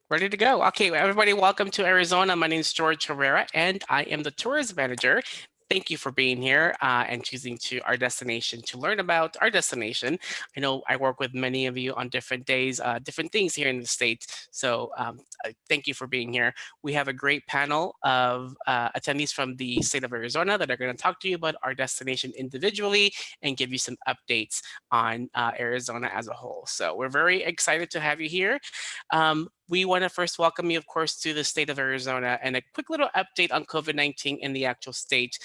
Ready to go. Okay, everybody, welcome to Arizona. My name is George Herrera, and I am the tourism manager. Thank you for being here and choosing to our destination to learn about our destination. I know I work with many of you on different days, different things here in the state. So thank you for being here. We have a great panel of attendees from the state of Arizona that are going to talk to you about our destination individually and give you some updates on Arizona as a whole. So we're very excited to have you here. We want to first welcome you, of course, to the state of Arizona and a quick little update on COVID-19 in the actual state.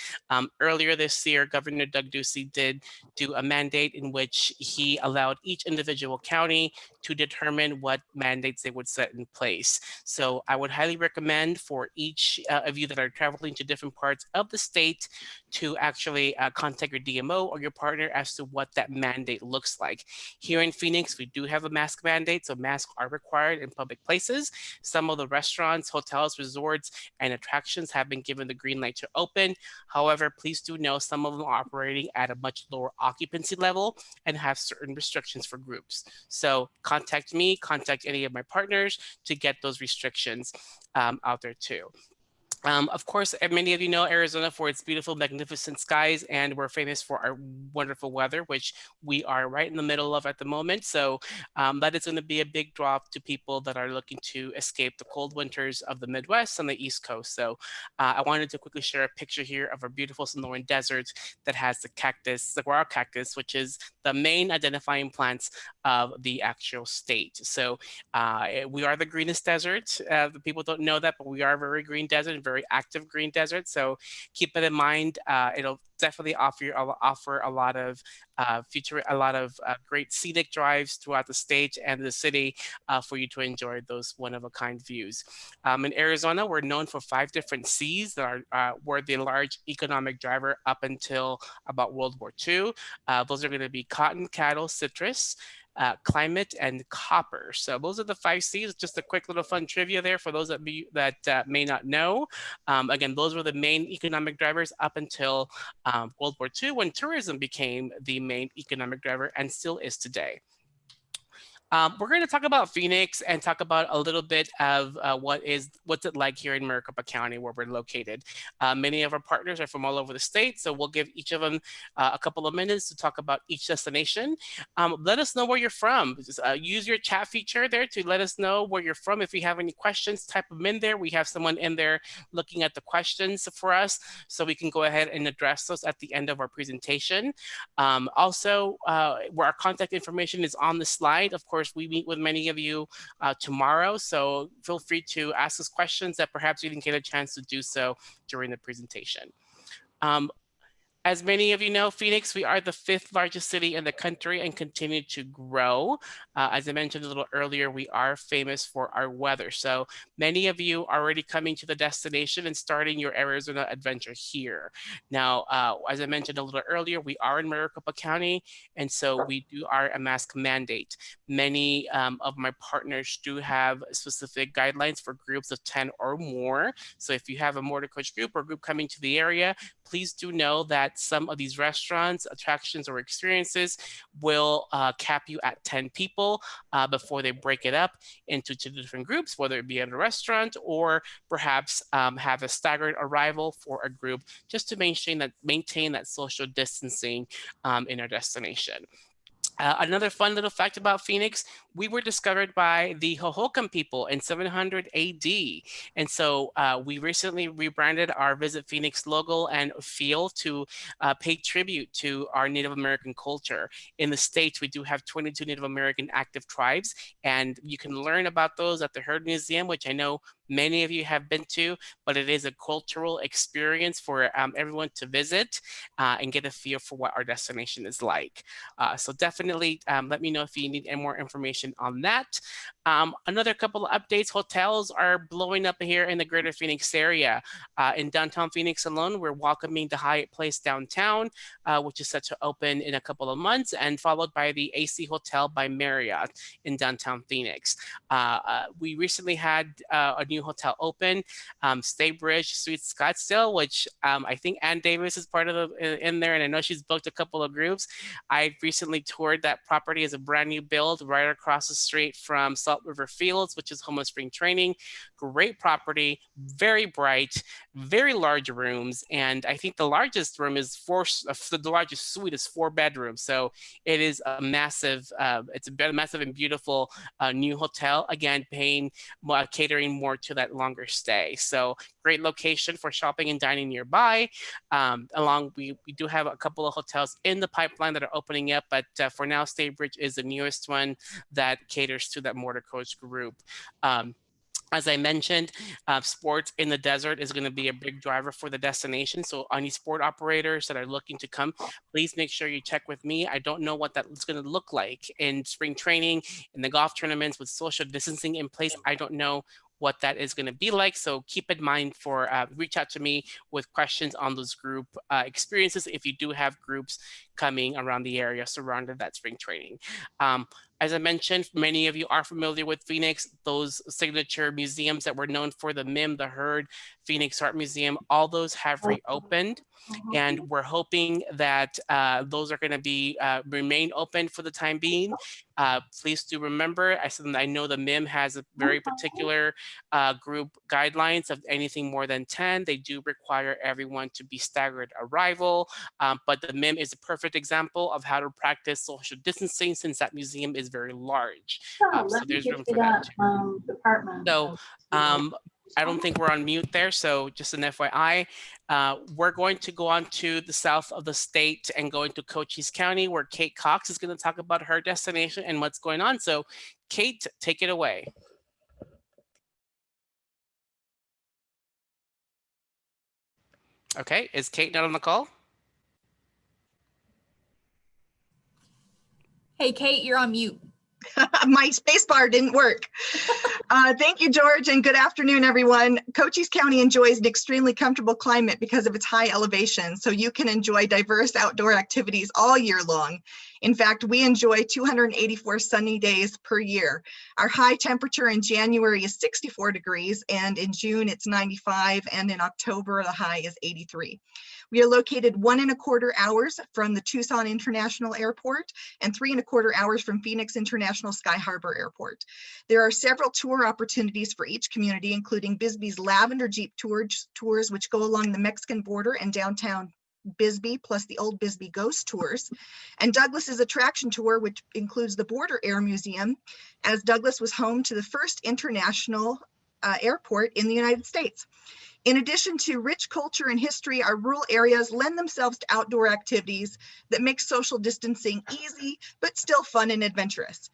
Earlier this year, Governor Doug Ducey did do a mandate in which he allowed each individual county to determine what mandates they would set in place. So I would highly recommend for each of you that are traveling to different parts of the state to actually contact your DMO or your partner as to what that mandate looks like. Here in Phoenix, we do have a mask mandate, so masks are required in public places. Some of the restaurants, hotels, resorts, and attractions have been given the green light to open. However, please do know some of them are operating at a much lower occupancy level and have certain restrictions for groups. So contact me, contact any of my partners to get those restrictions out there too. Of course, many of you know Arizona for its beautiful, magnificent skies, and we're famous for our wonderful weather, which we are right in the middle of at the moment. So that is going to be a big draw to people that are looking to escape the cold winters of the Midwest and the East Coast. So I wanted to quickly share a picture here of a beautiful Sonoran desert that has the cactus, the saguaro cactus, which is the main identifying plants of the actual state. So we are the greenest desert. The people don't know that, but we are a very green desert, very active green desert. So keep it in mind. It'll definitely offer a lot of a lot of great scenic drives throughout the state and the city for you to enjoy those one of a kind views. In Arizona, we're known for 5 different seas that were the large economic driver up until about World War II. Those are going to be cotton, cattle, citrus, climate, and copper. So those are the 5 C's. Just a quick little fun trivia there for those that may not know. Again, those were the main economic drivers up until World War II, when tourism became the main economic driver and still is today. We're going to talk about Phoenix and talk about a little bit of what's it like here in Maricopa County, where we're located. Many of our partners are from all over the state, so we'll give each of them a couple of minutes to talk about each destination. Let us know where you're from. Just, use your chat feature there to let us know where you're from. If you have any questions, type them in there. We have someone in there looking at the questions for us, so we can go ahead and address those at the end of our presentation. Also, where our contact information is on the slide. Of course, we meet with many of you tomorrow, so feel free to ask us questions that perhaps you didn't get a chance to do so during the presentation. Um, as many of you know, Phoenix, we are the 5th largest city in the country and continue to grow. As I mentioned a little earlier, we are famous for our weather. So many of you are already coming to the destination and starting your Arizona adventure here. Now, as I mentioned a little earlier, we are in Maricopa County, and so we do are a mask mandate. Many of my partners do have specific guidelines for groups of 10 or more. So if you have a motor coach group or group coming to the area, please do know that some of these restaurants, attractions, or experiences will cap you at 10 people before they break it up into 2 different groups, whether it be at a restaurant or perhaps have a staggered arrival for a group, just to maintain that social distancing in our destination. Another fun little fact about Phoenix, we were discovered by the Hohokam people in 700 AD. And so we recently rebranded our Visit Phoenix logo and feel to pay tribute to our Native American culture. In the States, we do have 22 Native American active tribes, and you can learn about those at the Heard Museum, which I know many of you have been to, but it is a cultural experience for everyone to visit and get a feel for what our destination is like. So definitely let me know if you need any more information on that. Another couple of updates, hotels are blowing up here in the greater Phoenix area. In downtown Phoenix alone, we're welcoming the Hyatt Place downtown, which is set to open in a couple of months, and followed by the AC Hotel by Marriott in downtown Phoenix. We recently had a new hotel open, Staybridge Suites Scottsdale, which I think Ann Davis is part of in there, and I know she's booked a couple of groups. I recently toured that property as a brand new build right across the street from Salt River Fields, which is home of spring training. Great property, very bright, very large rooms, and I think the largest room is the largest suite is 4 bedrooms. So it is a massive, it's a massive and beautiful new hotel. Again, catering more to that longer stay. So great location for shopping and dining nearby. We do have a couple of hotels in the pipeline that are opening up, but for now, Staybridge is the newest one that caters to that motor coach group. As I mentioned, sports in the desert is going to be a big driver for the destination. So any sport operators that are looking to come, please make sure you check with me. I don't know what that's going to look like in spring training, in the golf tournaments with social distancing in place. I don't know what that is going to be like. So keep in mind for reach out to me with questions on those group experiences if you do have groups coming around the area surrounded that spring training. As I mentioned, many of you are familiar with Phoenix, those signature museums that were known for, the MIM, the Heard, Phoenix Art Museum, all those have reopened. And we're hoping that those are going to be remain open for the time being. Please do remember, I know the MIM has a very particular group guidelines of anything more than 10. They do require everyone to be staggered arrival, but the MIM is a perfect example of how to practice social distancing since that museum is very large. So there's room for that too. So I don't think we're on mute there, so just an FYI. We're going to go on to the south of the state and go into Cochise County, where Kate Cox is going to talk about her destination and what's going on. So Kate, take it away. Okay, is Kate not on the call? Hey, Kate, you're on mute. My space bar didn't work. Thank you, George, and good afternoon, everyone. Cochise County enjoys an extremely comfortable climate because of its high elevation, so you can enjoy diverse outdoor activities all year long. In fact, we enjoy 284 sunny days per year. Our high temperature in January is 64 degrees, and in June it's 95, and in October the high is 83. We are located 1.25 hours from the Tucson International Airport and 3.25 hours from Phoenix International Sky Harbor Airport. There are several tour opportunities for each community, including Bisbee's Lavender Jeep tours, which go along the Mexican border and downtown Bisbee, plus the Old Bisbee Ghost Tours, and Douglas's attraction tour, which includes the Border Air Museum, as Douglas was home to the first international airport in the United States. In addition to rich culture and history, our rural areas lend themselves to outdoor activities that make social distancing easy, but still fun and adventurous.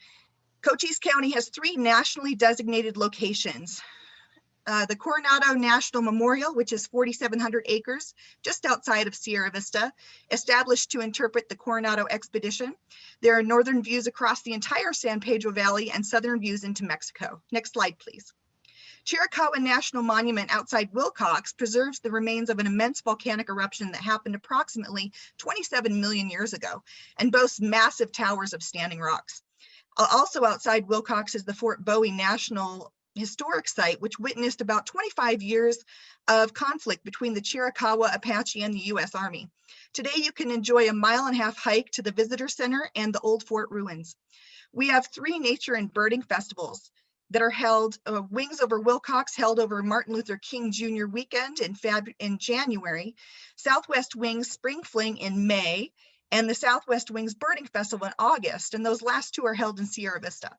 Cochise County has 3 nationally designated locations. The Coronado National Memorial, which is 4,700 acres just outside of Sierra Vista, established to interpret the Coronado expedition. There are northern views across the entire San Pedro Valley and southern views into Mexico. Next slide, please. Chiricahua National Monument outside Wilcox preserves the remains of an immense volcanic eruption that happened approximately 27 million years ago and boasts massive towers of standing rocks. Also outside Wilcox is the Fort Bowie National Historic Site, which witnessed about 25 years of conflict between the Chiricahua Apache and the U.S. Army. Today, you can enjoy a 1.5-mile hike to the Visitor Center and the old fort ruins. We have 3 nature and birding festivals that are held. Wings Over Wilcox, held over Martin Luther King Jr. weekend in January, Southwest Wings Spring Fling in May, and the Southwest Wings Birding Festival in August, and those last 2 are held in Sierra Vista.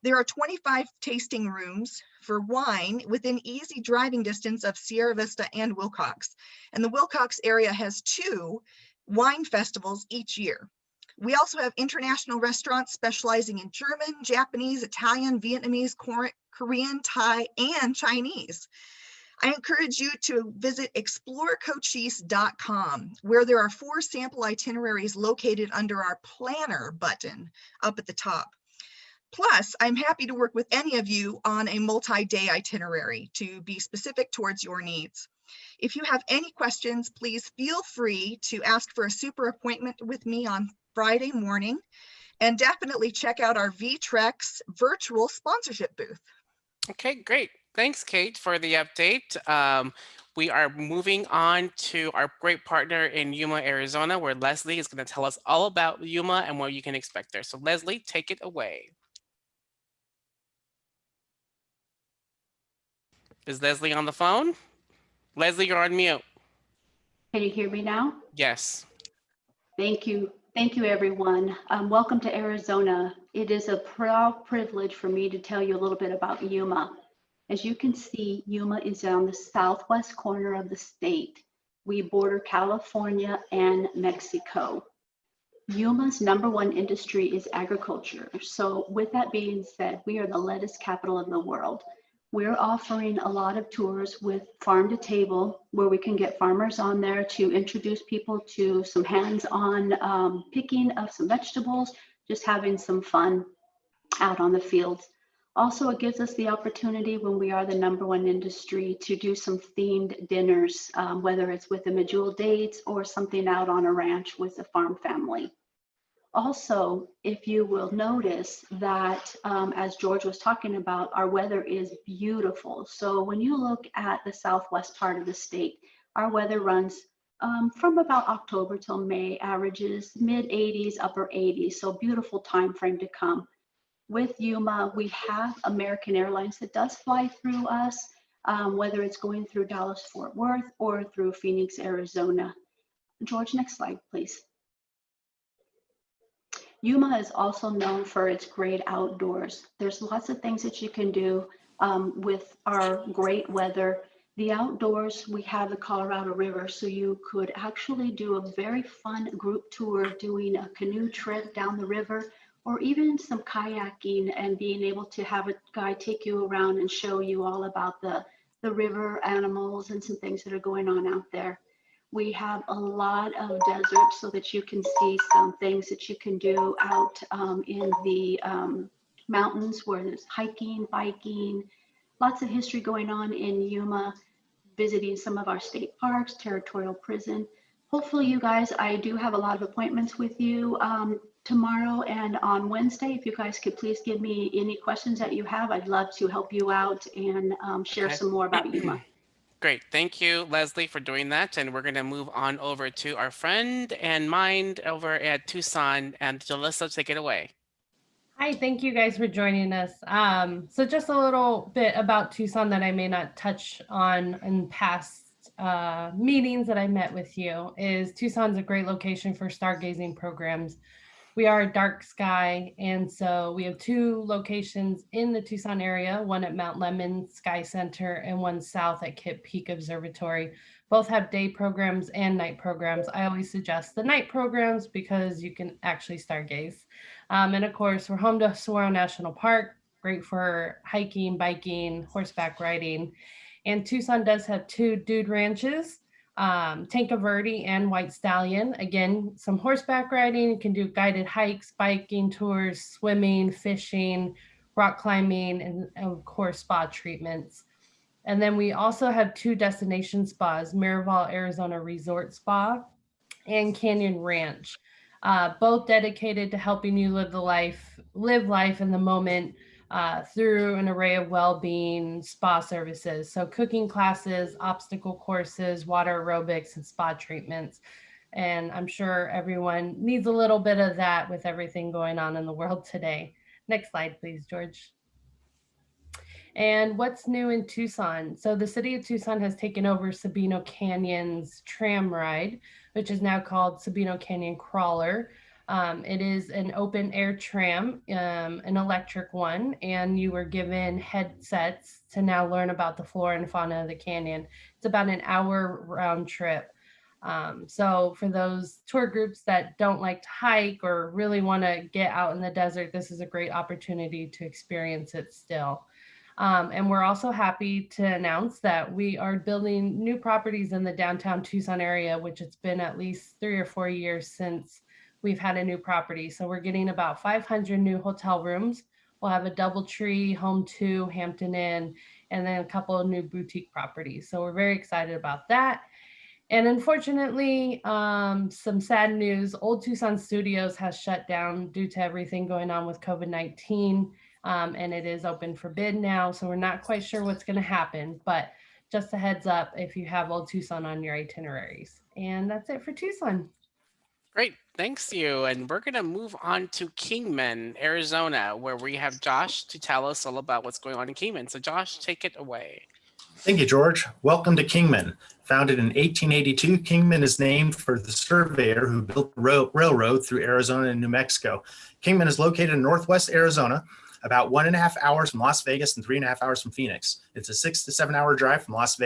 There are 25 tasting rooms for wine within easy driving distance of Sierra Vista and Wilcox, and the Wilcox area has 2 wine festivals each year. We also have international restaurants specializing in German, Japanese, Italian, Vietnamese, Korean, Thai, and Chinese. I encourage you to visit explorecochise.com, where there are 4 sample itineraries located under our planner button up at the top. Plus, I'm happy to work with any of you on a multi-day itinerary to be specific towards your needs. If you have any questions, please feel free to ask for a super appointment with me on Friday morning, and definitely check out our VTrex virtual sponsorship booth. Okay, great. Thanks, Kate, for the update. We are moving on to our great partner in Yuma, Arizona, where Leslie is going to tell us all about Yuma and what you can expect there. So Leslie, take it away. Is Leslie on the phone? Leslie, you're on mute. Can you hear me now? Yes. Thank you. Thank you, everyone. Welcome to Arizona. It is a proud privilege for me to tell you a little bit about Yuma. As you can see, Yuma is on the southwest corner of the state. We border California and Mexico. Yuma's #1 industry is agriculture. So with that being said, we are the lettuce capital of the world. We're offering a lot of tours with farm to table, where we can get farmers on there to introduce people to some hands-on picking of some vegetables, just having some fun out on the fields. Also, it gives us the opportunity, when we are the #1 industry, to do some themed dinners, whether it's with the Medjool dates or something out on a ranch with the farm family. Also, if you will notice that, as George was talking about, our weather is beautiful. So when you look at the southwest part of the state, our weather runs from about October till May, averages mid 80s, upper 80s. So beautiful time frame to come. With Yuma, we have American Airlines that does fly through us, whether it's going through Dallas-Fort Worth or through Phoenix, Arizona. George, next slide, please. Yuma is also known for its great outdoors. There's lots of things that you can do with our great weather. The outdoors, we have the Colorado River, so you could actually do a very fun group tour doing a canoe trip down the river, or even some kayaking and being able to have a guide take you around and show you all about the river animals and some things that are going on out there. We have a lot of desert so that you can see some things that you can do out in the mountains, where there's hiking, biking, lots of history going on in Yuma, visiting some of our state parks, territorial prison. Hopefully you guys, I do have a lot of appointments with you tomorrow and on Wednesday. If you guys could please give me any questions that you have, I'd love to help you out and share some more about Yuma. Great. Thank you, Leslie, for doing that. And we're going to move on over to our friend and mind over at Tucson. And Jalissa, take it away. Hi, thank you guys for joining us. So just a little bit about Tucson that I may not touch on in past meetings that I met with you is Tucson's a great location for stargazing programs. We are a dark sky, and so we have 2 locations in the Tucson area, one at Mount Lemmon Sky Center and one south at Kitt Peak Observatory. Both have day programs and night programs. I always suggest the night programs because you can actually stargaze. And of course, we're home to Saguaro National Park, great for hiking, biking, horseback riding. And Tucson does have 2 dude ranches, Tanque Verde and White Stallion. Again, some horseback riding. You can do guided hikes, biking tours, swimming, fishing, rock climbing, and of course, spa treatments. And then we also have 2 destination spas, Miraval Arizona Resort Spa and Canyon Ranch, both dedicated to helping you live life in the moment through an array of well-being spa services. So cooking classes, obstacle courses, water aerobics, and spa treatments. And I'm sure everyone needs a little bit of that with everything going on in the world today. Next slide, please, George. And what's new in Tucson? So the city of Tucson has taken over Sabino Canyon's tram ride, which is now called Sabino Canyon Crawler. It is an open air tram, an electric one, and you were given headsets to now learn about the flora and fauna of the canyon. It's about an hour round trip. So for those tour groups that don't like to hike or really want to get out in the desert, this is a great opportunity to experience it still. And we're also happy to announce that we are building new properties in the downtown Tucson area, which it's been at least 3 or 4 years since we've had a new property. So we're getting about 500 new hotel rooms. We'll have a DoubleTree, Home2, Hampton Inn, and then a couple of new boutique properties. So we're very excited about that. And unfortunately, some sad news, Old Tucson Studios has shut down due to everything going on with COVID-19. And it is open for bid now. So we're not quite sure what's going to happen, but just a heads up if you have Old Tucson on your itineraries. And that's it for Tucson. Great. Thanks you. And we're going to move on to Kingman, Arizona, where we have Josh to tell us all about what's going on in Kingman. So Josh, take it away. Thank you, George. Welcome to Kingman. Founded in 1882, Kingman is named for the surveyor who built the railroad through Arizona and New Mexico. Kingman is located in northwest Arizona, about 1.5 hours from Las Vegas and 3.5 hours from Phoenix. It's a 6 to 7 hour drive from Los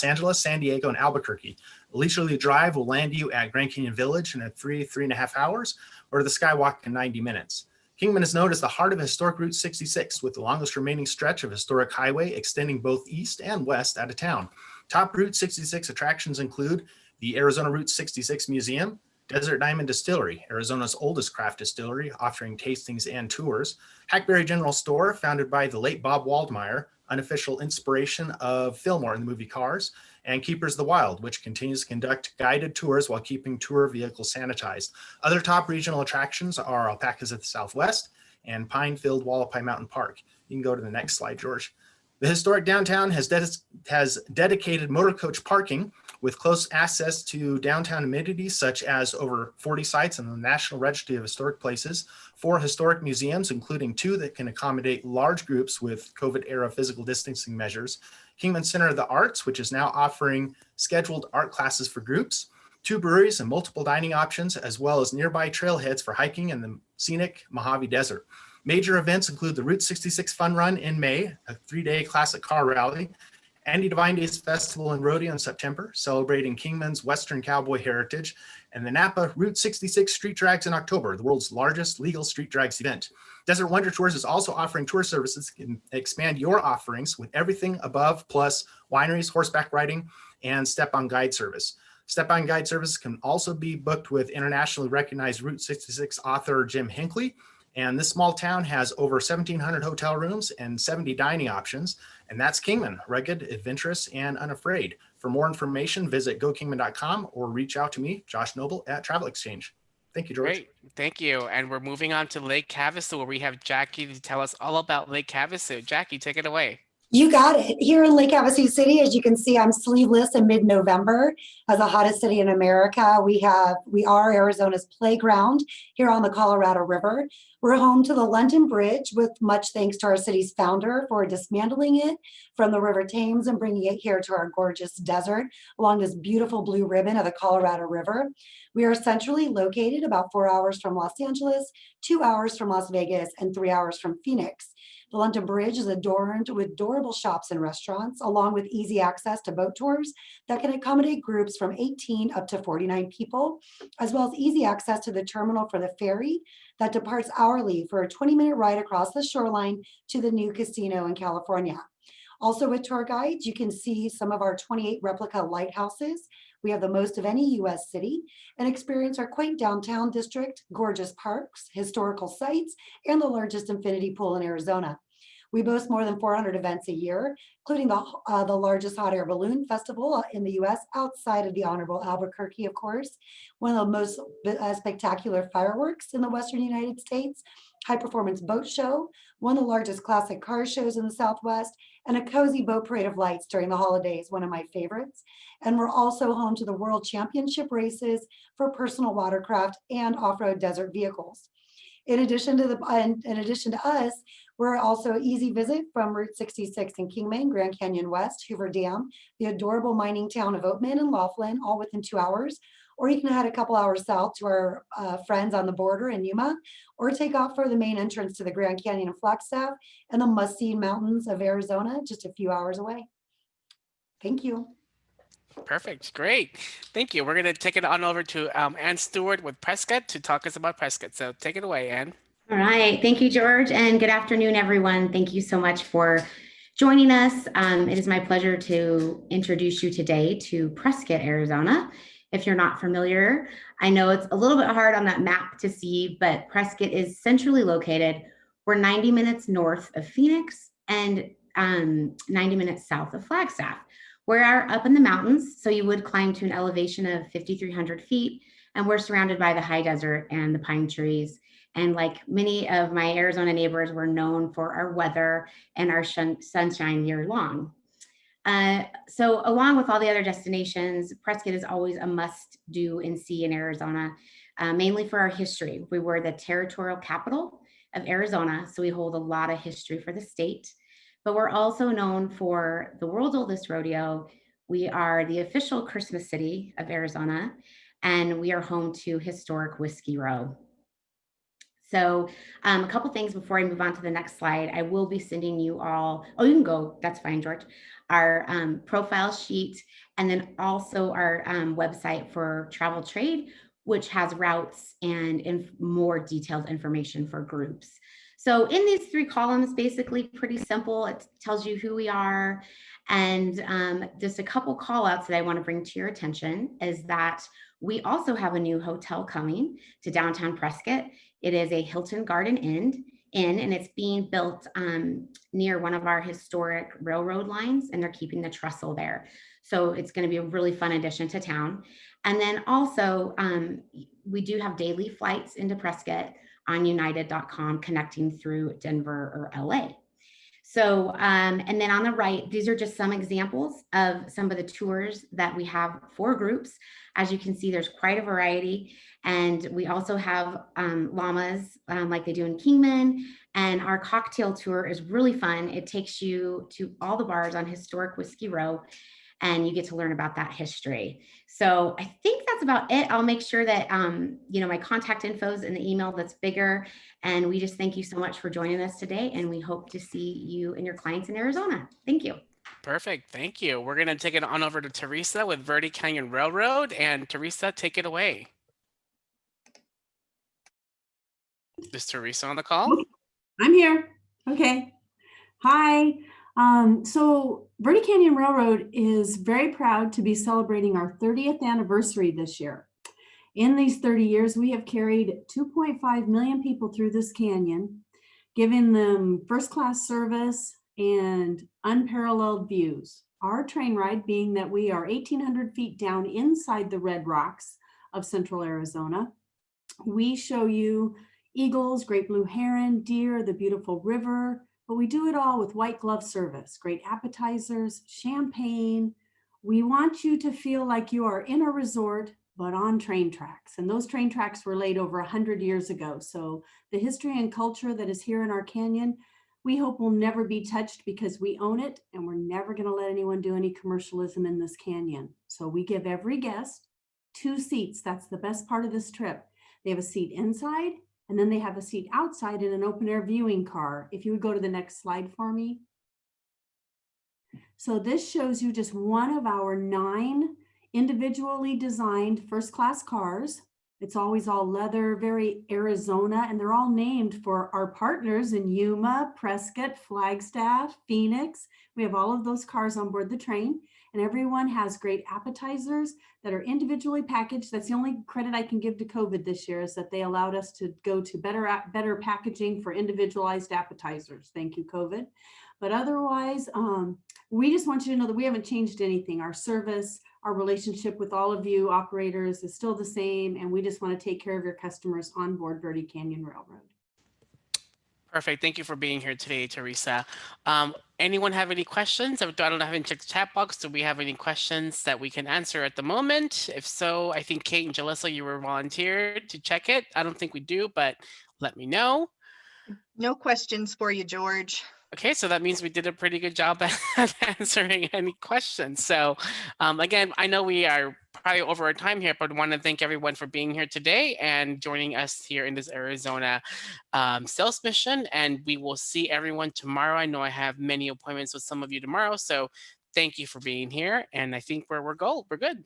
Angeles, San Diego, and Albuquerque. A leisurely drive will land you at Grand Canyon Village in 3.5 hours, or the Skywalk in 90 minutes. Kingman is known as the heart of historic Route 66, with the longest remaining stretch of historic highway extending both east and west out of town. Top Route 66 attractions include the Arizona Route 66 Museum, Desert Diamond Distillery, Arizona's oldest craft distillery, offering tastings and tours, Hackberry General Store, founded by the late Bob Waldmeyer, unofficial inspiration of Fillmore in the movie Cars, and Keepers of the Wild, which continues to conduct guided tours while keeping tour vehicles sanitized. Other top regional attractions are Alpacas at the Southwest and Pine-filled Wallapai Mountain Park. You can go to the next slide, George. The historic downtown has dedicated motor coach parking with close access to downtown amenities such as over 40 sites in the National Registry of Historic Places, 4 historic museums, including 2 that can accommodate large groups with COVID-era physical distancing measures, Kingman Center of the Arts, which is now offering scheduled art classes for groups, 2 breweries and multiple dining options, as well as nearby trailheads for hiking in the scenic Mojave Desert. Major events include the Route 66 Fun Run in May, a 3-day classic car rally, Andy Divine Days Festival and Rodeo in September, celebrating Kingman's Western cowboy heritage, and the Napa Route 66 Street Drags in October, the world's largest legal street drags event. Desert Wonder Tours is also offering tour services that can expand your offerings with everything above, plus wineries, horseback riding, and step-on guide service. Step-on guide service can also be booked with internationally recognized Route 66 author Jim Hinckley. And this small town has over 1,700 hotel rooms and 70 dining options. And that's Kingman, rugged, adventurous, and unafraid. For more information, visit gokingman.com or reach out to me, Josh Noble, at Travel Exchange. Thank you, George. Great, thank you. And we're moving on to Lake Havasu, where we have Jackie to tell us all about Lake Havasu. Jackie, take it away. You got it. Here in Lake Havasu City, as you can see, I'm sleeveless in mid-November. As the hottest city in America, we are Arizona's playground here on the Colorado River. We're home to the London Bridge, with much thanks to our city's founder for dismantling it from the River Thames and bringing it here to our gorgeous desert along this beautiful blue ribbon of the Colorado River. We are centrally located about 4 hours from Los Angeles, 2 hours from Las Vegas, and 3 hours from Phoenix. The London Bridge is adorned with adorable shops and restaurants, along with easy access to boat tours that can accommodate groups from 18 up to 49 people, as well as easy access to the terminal for the ferry that departs hourly for a 20-minute ride across the shoreline to the new casino in California. Also with tour guides, you can see some of our 28 replica lighthouses. We have the most of any U.S. city, and experience our quaint downtown district, gorgeous parks, historical sites, and the largest infinity pool in Arizona. We boast more than 400 events a year, including the largest hot air balloon festival in the U.S. outside of the Honorable Albuquerque, of course, one of the most spectacular fireworks in the Western United States, high performance boat show, one of the largest classic car shows in the Southwest, and a cozy boat parade of lights during the holidays, one of my favorites. And we're also home to the World Championship races for personal watercraft and off-road desert vehicles. In addition to us, we're also an easy visit from Route 66 in Kingman, Grand Canyon West, Hoover Dam, the adorable mining town of Oatman and Laughlin, all within 2 hours. Or you can head a couple hours south to our friends on the border in Yuma, or take off for the main entrance to the Grand Canyon of Flagstaff and the must-see mountains of Arizona, just a few hours away. Thank you. Perfect, great. Thank you. We're going to take it on over to Ann Stewart with Prescott to talk us about Prescott. So take it away, Ann. All right. Thank you, George, and good afternoon, everyone. Thank you so much for joining us. It is my pleasure to introduce you today to Prescott, Arizona. If you're not familiar, I know it's a little bit hard on that map to see, but Prescott is centrally located. We're 90 minutes north of Phoenix and 90 minutes south of Flagstaff. We're up in the mountains, so you would climb to an elevation of 5,300 feet, and we're surrounded by the high desert and the pine trees. And like many of my Arizona neighbors, we're known for our weather and our sunshine year long. So along with all the other destinations, Prescott is always a must do and see in Arizona, mainly for our history. We were the territorial capital of Arizona, so we hold a lot of history for the state. but we're also known for the world's oldest rodeo. We are the official Christmas city of Arizona, and we are home to historic Whiskey Row. So a couple things before I move on to the next slide. I will be sending you all, oh, you can go, that's fine, George, our profile sheet, and then also our website for travel trade, which has routes and more detailed information for groups. So in these 3 columns, basically pretty simple. It tells you who we are. And just a couple call outs that I want to bring to your attention is that we also have a new hotel coming to downtown Prescott. It is a Hilton Garden Inn, and it's being built near one of our historic railroad lines, and they're keeping the trestle there. So it's going to be a really fun addition to town. And then also, we do have daily flights into Prescott on united.com connecting through Denver or LA. So, and then on the right, these are just some examples of some of the tours that we have for groups. As you can see, there's quite a variety. And we also have llamas like they do in Kingman. And our cocktail tour is really fun. It takes you to all the bars on historic Whiskey Row, and you get to learn about that history. So I think that's about it. I'll make sure that, you know, my contact info is in the email that's bigger. And we just thank you so much for joining us today. And we hope to see you and your clients in Arizona. Thank you. Perfect. Thank you. We're going to take it on over to Teresa with Verde Canyon Railroad. And Teresa, take it away. Is Teresa on the call? I'm here. Okay. Hi. So Verde Canyon Railroad is very proud to be celebrating our 30th anniversary this year. In these 30 years, we have carried 2.5 million people through this canyon, giving them first-class service and unparalleled views. Our train ride being that we are 1,800 feet down inside the red rocks of central Arizona. We show you eagles, great blue heron, deer, the beautiful river, but we do it all with white glove service, great appetizers, champagne. We want you to feel like you are in a resort, but on train tracks. And those train tracks were laid over 100 years ago. So the history and culture that is here in our canyon, we hope will never be touched because we own it, and we're never gonna let anyone do any commercialism in this canyon. So we give every guest 2 seats. That's the best part of this trip. They have a seat inside, and then they have a seat outside in an open air viewing car. If you would go to the next slide for me. So this shows you just one of our 9 individually designed first class cars. It's always all leather, very Arizona, and they're all named for our partners in Yuma, Prescott, Flagstaff, Phoenix. We have all of those cars on board the train, and everyone has great appetizers that are individually packaged. That's the only credit I can give to COVID this year, is that they allowed us to go to better packaging for individualized appetizers. Thank you, COVID. But otherwise, we just want you to know that we haven't changed anything. Our service, our relationship with all of you operators is still the same, and we just want to take care of your customers on board Verde Canyon Railroad. Perfect. Thank you for being here today, Teresa. Anyone have any questions? I don't have any checked the chat box. Do we have any questions that we can answer at the moment? If so, I think Kate and Jalissa, you were volunteered to check it. I don't think we do, but let me know. No questions for you, George. Okay, so that means we did a pretty good job at answering any questions. So again, I know we are probably over our time here, but I want to thank everyone for being here today and joining us here in this Arizona sales mission. And we will see everyone tomorrow. I know I have many appointments with some of you tomorrow. So thank you for being here. And I think we're good.